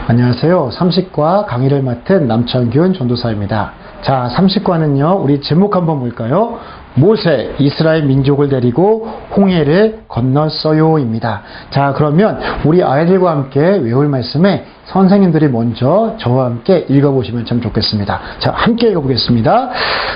안녕하세요. 30과 강의를 맡은 남창균 전도사입니다. 자, 30과는요, 우리 제목 한번 볼까요? 모세, 이스라엘 민족을 데리고 홍해를 건넜어요입니다. 자, 그러면 우리 아이들과 함께 외울 말씀에 선생님들이 먼저 저와 함께 읽어보시면 참 좋겠습니다. 자, 함께 읽어보겠습니다.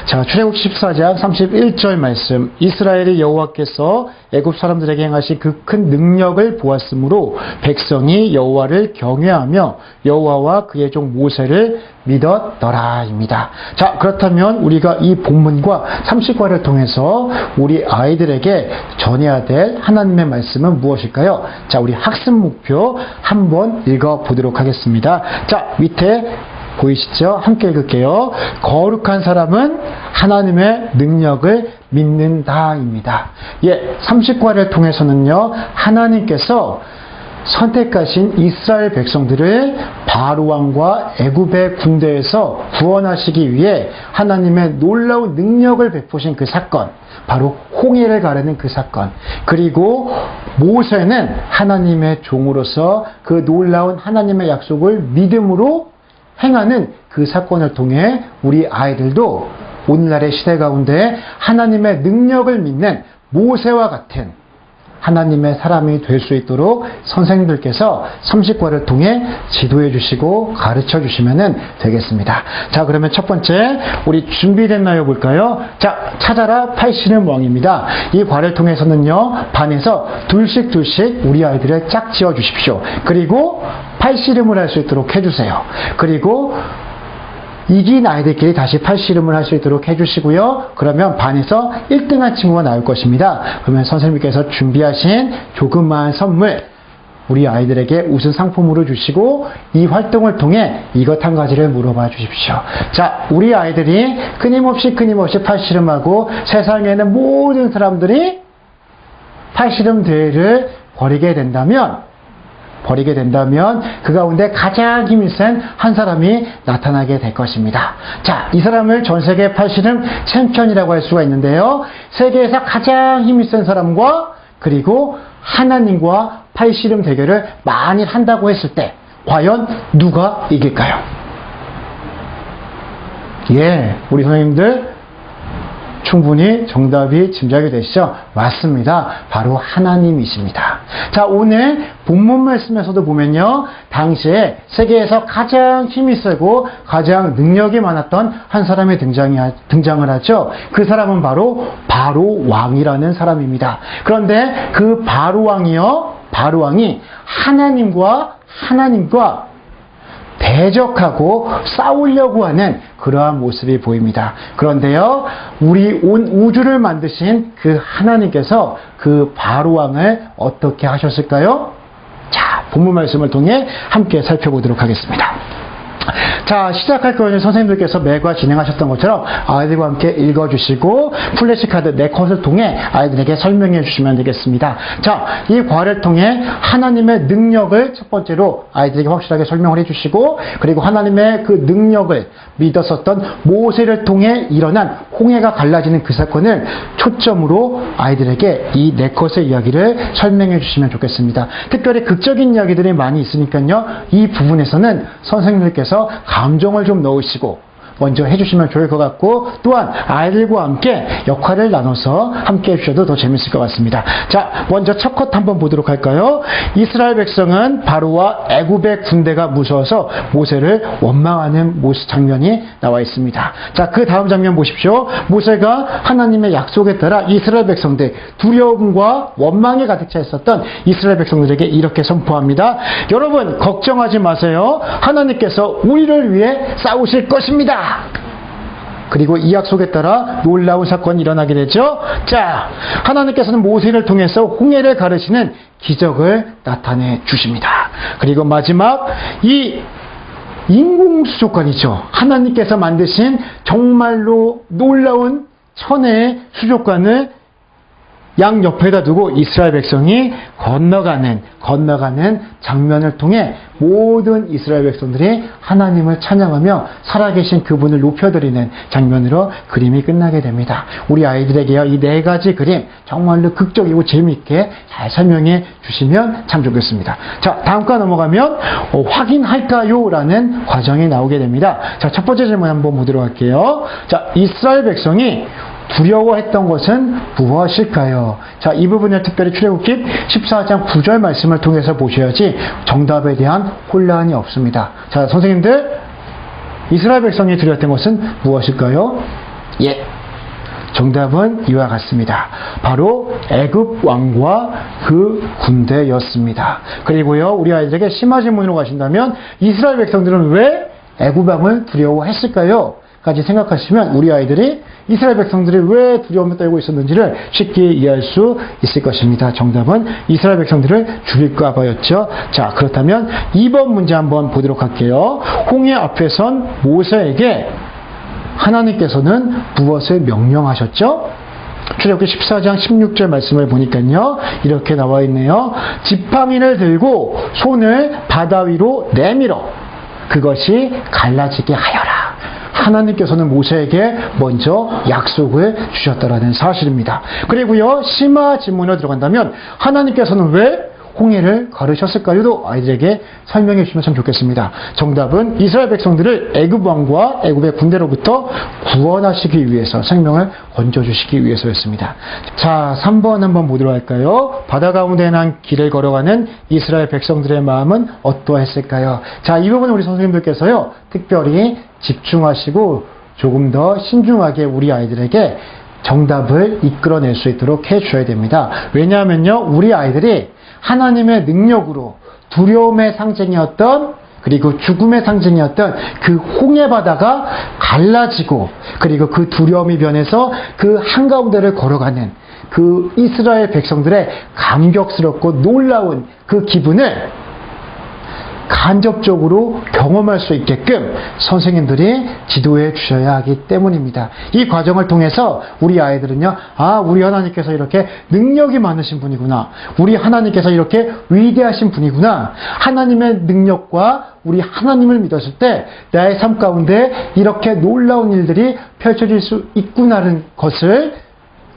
자, 출애굽 14장 31절 말씀. 이스라엘이 여호와께서 애굽 사람들에게 행하신 그 큰 능력을 보았으므로 백성이 여호와를 경외하며 여호와와 그의 종 모세를 믿었더라입니다. 자, 그렇다면 우리가 이 본문과 30과를 통해서 우리 아이들에게 전해야 될 하나님의 말씀은 무엇일까요? 자, 우리 학습 목표 한번 읽어보도록 하겠습니다. 자, 밑에 보이시죠? 함께 읽을게요. 거룩한 사람은 하나님의 능력을 믿는다입니다. 예, 30과를 통해서는요, 하나님께서 선택하신 이스라엘 백성들을 바로 왕과 애굽의 군대에서 구원하시기 위해 하나님의 놀라운 능력을 베푸신 그 사건, 바로 홍해를 가르는 그 사건, 그리고 모세는 하나님의 종으로서 그 놀라운 하나님의 약속을 믿음으로 행하는 그 사건을 통해 우리 아이들도 오늘날의 시대 가운데 하나님의 능력을 믿는 모세와 같은 하나님의 사람이 될 수 있도록 선생님들께서 30과를 통해 지도해 주시고 가르쳐 주시면 되겠습니다. 자, 그러면 첫 번째 우리 준비됐나요 볼까요? 자, 찾아라 팔씨름 왕입니다. 이 과를 통해서는요, 반에서 둘씩 우리 아이들을 짝 지어 주십시오. 그리고 팔씨름을 할 수 있도록 해주세요. 그리고 이긴 아이들끼리 다시 팔씨름을 할 수 있도록 해주시고요. 그러면 반에서 1등한 친구가 나올 것입니다. 그러면 선생님께서 준비하신 조그마한 선물, 우리 아이들에게 우수 상품으로 주시고 이 활동을 통해 이것 한 가지를 물어봐 주십시오. 자, 우리 아이들이 끊임없이 팔씨름하고 세상에는 모든 사람들이 팔씨름 대회를 벌이게 된다면 그 가운데 가장 힘이 센 한 사람이 나타나게 될 것입니다. 자, 이 사람을 전 세계 팔씨름 챔피언이라고 할 수가 있는데요. 세계에서 가장 힘이 센 사람과 그리고 하나님과 팔씨름 대결을 많이 한다고 했을 때 과연 누가 이길까요? 예, 우리 선생님들 충분히 정답이 짐작이 되시죠? 맞습니다. 바로 하나님이십니다. 자, 오늘 본문 말씀에서도 보면요, 당시에 세계에서 가장 힘이 세고 가장 능력이 많았던 한 사람이 등장을 하죠. 그 사람은 바로 왕이라는 사람입니다. 그런데 그 바로 왕이 하나님과 대적하고 싸우려고 하는 그러한 모습이 보입니다. 그런데요, 우리 온 우주를 만드신 그 하나님께서 그 바로 왕을 어떻게 하셨을까요? 자, 본문 말씀을 통해 함께 살펴보도록 하겠습니다. 자, 시작할 거는 선생님들께서 매과 진행하셨던 것처럼 아이들과 함께 읽어주시고 플래시카드 4컷을 통해 아이들에게 설명해 주시면 되겠습니다. 자, 이 과를 통해 하나님의 능력을 첫 번째로 아이들에게 확실하게 설명을 해주시고, 그리고 하나님의 그 능력을 믿었었던 모세를 통해 일어난 홍해가 갈라지는 그 사건을 초점으로 아이들에게 이 4컷의 이야기를 설명해 주시면 좋겠습니다. 특별히 극적인 이야기들이 많이 있으니까요, 이 부분에서는 선생님들께서 감정을 좀 넣으시고 먼저 해주시면 좋을 것 같고, 또한 아이들과 함께 역할을 나눠서 함께 해주셔도 더 재밌을 것 같습니다. 자, 먼저 첫 컷 한번 보도록 할까요? 이스라엘 백성은 바로와 애굽의 군대가 무서워서 모세를 원망하는 모습 장면이 나와 있습니다. 자, 그 다음 장면 보십시오. 모세가 하나님의 약속에 따라 이스라엘 백성들, 두려움과 원망에 가득 차 있었던 이스라엘 백성들에게 이렇게 선포합니다. 여러분, 걱정하지 마세요. 하나님께서 우리를 위해 싸우실 것입니다. 그리고 이 약속에 따라 놀라운 사건이 일어나게 되죠. 자, 하나님께서는 모세를 통해서 홍해를 가르시는 기적을 나타내 주십니다. 그리고 마지막 이 인공수족관이죠. 하나님께서 만드신 정말로 놀라운 천혜의 수족관을 양 옆에다 두고 이스라엘 백성이 건너가는 장면을 통해 모든 이스라엘 백성들이 하나님을 찬양하며 살아계신 그분을 높여드리는 장면으로 그림이 끝나게 됩니다. 우리 아이들에게요, 이 네 가지 그림 정말로 극적이고 재미있게 잘 설명해 주시면 참 좋겠습니다. 자, 다음과 넘어가면 확인할까요? 라는 과정이 나오게 됩니다. 자, 첫 번째 질문 한번 보도록 할게요. 자, 이스라엘 백성이 두려워했던 것은 무엇일까요? 자, 이 부분을 특별히 출애굽기 14장 9절 말씀을 통해서 보셔야지 정답에 대한 혼란이 없습니다. 자, 선생님들, 이스라엘 백성이 두려웠던 것은 무엇일까요? 예, 정답은 이와 같습니다. 바로 애굽 왕과 그 군대였습니다. 그리고요, 우리 아이들에게 심화 질문으로 가신다면 이스라엘 백성들은 왜 애굽 왕을 두려워했을까요? 까지 생각하시면 우리 아이들이 이스라엘 백성들이 왜 두려움을 떨고 있었는지를 쉽게 이해할 수 있을 것입니다. 정답은 이스라엘 백성들을 죽일까 봐였죠. 자, 그렇다면 2번 문제 한번 보도록 할게요. 홍해 앞에 선 모세에게 하나님께서는 무엇을 명령하셨죠? 출애굽기 14장 16절 말씀을 보니까요, 이렇게 나와 있네요. 지팡이를 들고 손을 바다 위로 내밀어 그것이 갈라지게 하여라. 하나님께서는 모세에게 먼저 약속을 주셨다라는 사실입니다. 그리고요, 심화 질문으로 들어간다면 하나님께서는 왜 홍해를 가르셨을까요?도 아이들에게 설명해 주시면 참 좋겠습니다. 정답은 이스라엘 백성들을 애굽 왕과 애굽의 군대로부터 구원하시기 위해서, 생명을 건져주시기 위해서였습니다. 자, 3번 한번 보도록 할까요? 바다 가운데 난 길을 걸어가는 이스라엘 백성들의 마음은 어떠했을까요? 자, 이 부분 우리 선생님들께서요, 특별히 집중하시고 조금 더 신중하게 우리 아이들에게 정답을 이끌어낼 수 있도록 해줘야 됩니다. 왜냐하면요, 우리 아이들이 하나님의 능력으로 두려움의 상징이었던, 그리고 죽음의 상징이었던 그 홍해 바다가 갈라지고, 그리고 그 두려움이 변해서 그 한가운데를 걸어가는 그 이스라엘 백성들의 감격스럽고 놀라운 그 기분을 간접적으로 경험할 수 있게끔 선생님들이 지도해 주셔야 하기 때문입니다. 이 과정을 통해서 우리 아이들은요, 아, 우리 하나님께서 이렇게 능력이 많으신 분이구나, 우리 하나님께서 이렇게 위대하신 분이구나, 하나님의 능력과 우리 하나님을 믿었을 때 나의 삶 가운데 이렇게 놀라운 일들이 펼쳐질 수 있구나라는 것을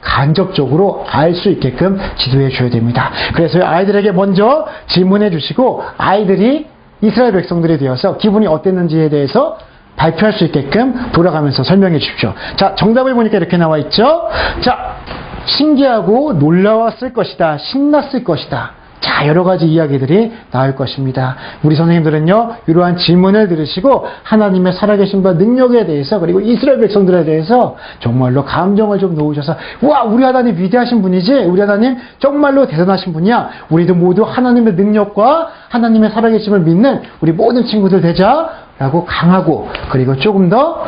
간접적으로 알 수 있게끔 지도해 줘야 됩니다. 그래서 아이들에게 먼저 질문해 주시고, 아이들이 이스라엘 백성들이 되어서 기분이 어땠는지에 대해서 발표할 수 있게끔 돌아가면서 설명해 주십시오. 자, 정답을 보니까 이렇게 나와 있죠. 자, 신기하고 놀라웠을 것이다, 신났을 것이다. 자, 여러 가지 이야기들이 나올 것입니다. 우리 선생님들은요, 이러한 질문을 들으시고 하나님의 살아계신과 능력에 대해서, 그리고 이스라엘 백성들에 대해서 정말로 감정을 좀 놓으셔서, 와, 우리 하나님 위대하신 분이지, 우리 하나님 정말로 대단하신 분이야, 우리도 모두 하나님의 능력과 하나님의 살아계심을 믿는 우리 모든 친구들 되자 라고 강하고, 그리고 조금 더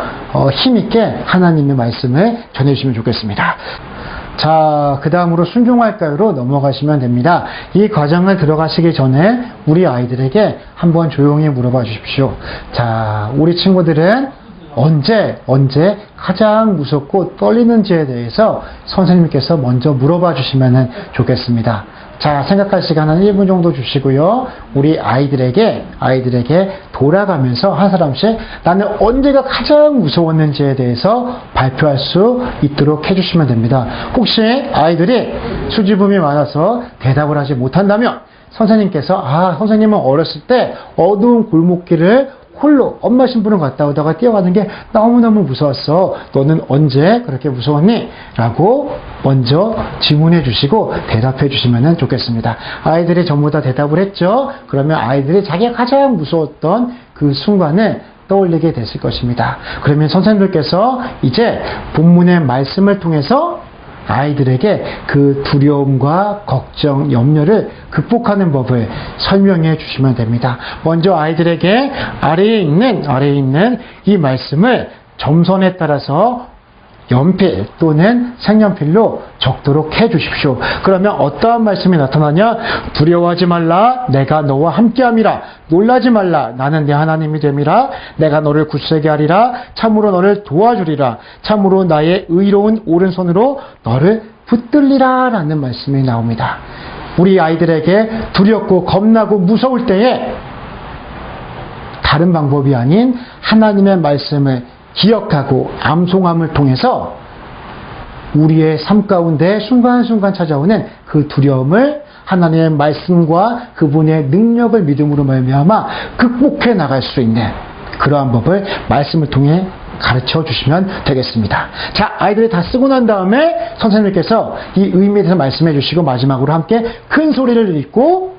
힘있게 하나님의 말씀을 전해주시면 좋겠습니다. 자, 그 다음으로 순종할까요로 넘어가시면 됩니다. 이 과정을 들어가시기 전에 우리 아이들에게 한번 조용히 물어봐 주십시오. 자, 우리 친구들은 언제 가장 무섭고 떨리는지에 대해서 선생님께서 먼저 물어봐 주시면 좋겠습니다. 자, 생각할 시간 한 1분 정도 주시고요. 우리 아이들에게 돌아가면서 한 사람씩 나는 언제가 가장 무서웠는지에 대해서 발표할 수 있도록 해주시면 됩니다. 혹시 아이들이 수줍음이 많아서 대답을 하지 못한다면 선생님께서, 선생님은 어렸을 때 어두운 골목길을 홀로 엄마 신부름 갔다 오다가 뛰어가는 게 너무너무 무서웠어. 너는 언제 그렇게 무서웠니? 라고 먼저 질문해 주시고 대답해 주시면 좋겠습니다. 아이들이 전부 다 대답을 했죠? 그러면 아이들이 자기가 가장 무서웠던 그 순간을 떠올리게 됐을 것입니다. 그러면 선생님들께서 이제 본문의 말씀을 통해서 아이들에게 그 두려움과 걱정, 염려를 극복하는 법을 설명해 주시면 됩니다. 먼저 아이들에게 아래에 있는 이 말씀을 점선에 따라서 연필 또는 색연필로 적도록 해 주십시오. 그러면 어떠한 말씀이 나타나냐? 두려워하지 말라, 내가 너와 함께함이라. 놀라지 말라, 나는 네 하나님이 됨이라. 내가 너를 굳세게 하리라. 참으로 너를 도와주리라. 참으로 나의 의로운 오른손으로 너를 붙들리라 라는 말씀이 나옵니다. 우리 아이들에게 두렵고 겁나고 무서울 때에 다른 방법이 아닌 하나님의 말씀을 기억하고 암송함을 통해서 우리의 삶 가운데 순간순간 찾아오는 그 두려움을 하나님의 말씀과 그분의 능력을 믿음으로 말미암아 극복해 나갈 수 있는 그러한 법을 말씀을 통해 가르쳐 주시면 되겠습니다. 자, 아이들이 다 쓰고 난 다음에 선생님께서 이 의미에 대해서 말씀해 주시고 마지막으로 함께 큰 소리를 읽고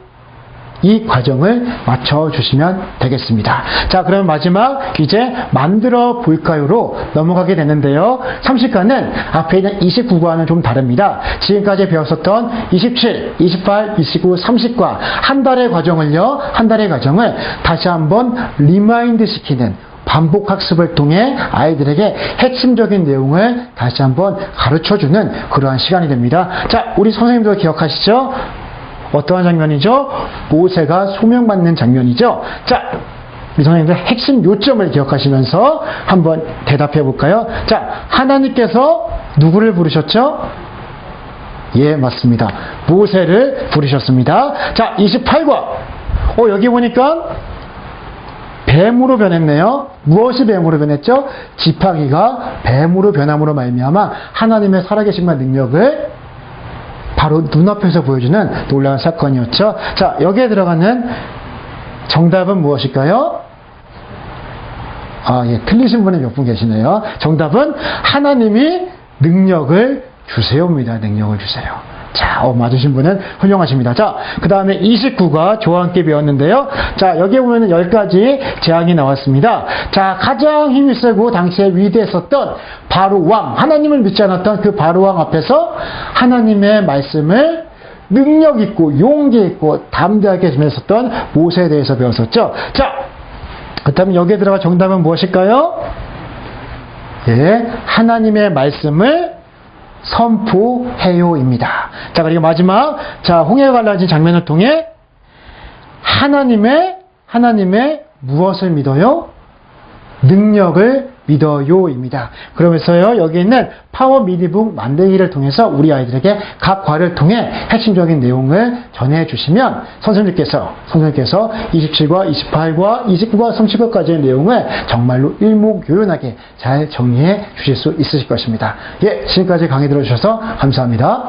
이 과정을 맞춰 주시면 되겠습니다. 자, 그럼 마지막 이제 만들어 볼까요로 넘어가게 되는데요. 30과는 앞에 있는 29과는 좀 다릅니다. 지금까지 배웠었던 27, 28, 29, 30과 한 달의 과정을요. 한 달의 과정을 다시 한번 리마인드 시키는 반복 학습을 통해 아이들에게 핵심적인 내용을 다시 한번 가르쳐주는 그러한 시간이 됩니다. 자, 우리 선생님도 기억하시죠? 어떠한 장면이죠? 모세가 소명받는 장면이죠? 자, 우리 선생님들 핵심 요점을 기억하시면서 한번 대답해 볼까요? 자, 하나님께서 누구를 부르셨죠? 예, 맞습니다. 모세를 부르셨습니다. 자, 28과. 여기 보니까 뱀으로 변했네요. 무엇이 뱀으로 변했죠? 지팡이가 뱀으로 변함으로 말미암아 하나님의 살아계심과 능력을 바로 눈앞에서 보여주는 놀라운 사건이었죠. 자, 여기에 들어가는 정답은 무엇일까요? 예, 틀리신 분이 몇 분 계시네요. 정답은 하나님이 능력을 주세요입니다. 능력을 주세요. 자, 맞으신 분은 훌륭하십니다. 자, 그 다음에 29가 저와 함께 배웠는데요. 자, 여기에 보면 10가지 재앙이 나왔습니다. 자, 가장 힘이 세고 당시에 위대했었던 바로 왕, 하나님을 믿지 않았던 그 바로 왕 앞에서 하나님의 말씀을 능력 있고 용기 있고 담대하게 전했었던 모세에 대해서 배웠었죠. 자, 그렇다면 여기에 들어갈 정답은 무엇일까요? 예, 하나님의 말씀을 선포해요입니다. 자, 그리고 마지막, 자, 홍해가 갈라진 장면을 통해 하나님의 무엇을 믿어요? 능력을 믿어요입니다. 그러면서요, 여기 있는 파워 미니북 만들기를 통해서 우리 아이들에게 각 과를 통해 핵심적인 내용을 전해주시면 선생님께서 27과, 28과, 29과, 30과까지의 내용을 정말로 일목요연하게 잘 정리해 주실 수 있으실 것입니다. 예, 지금까지 강의 들어주셔서 감사합니다.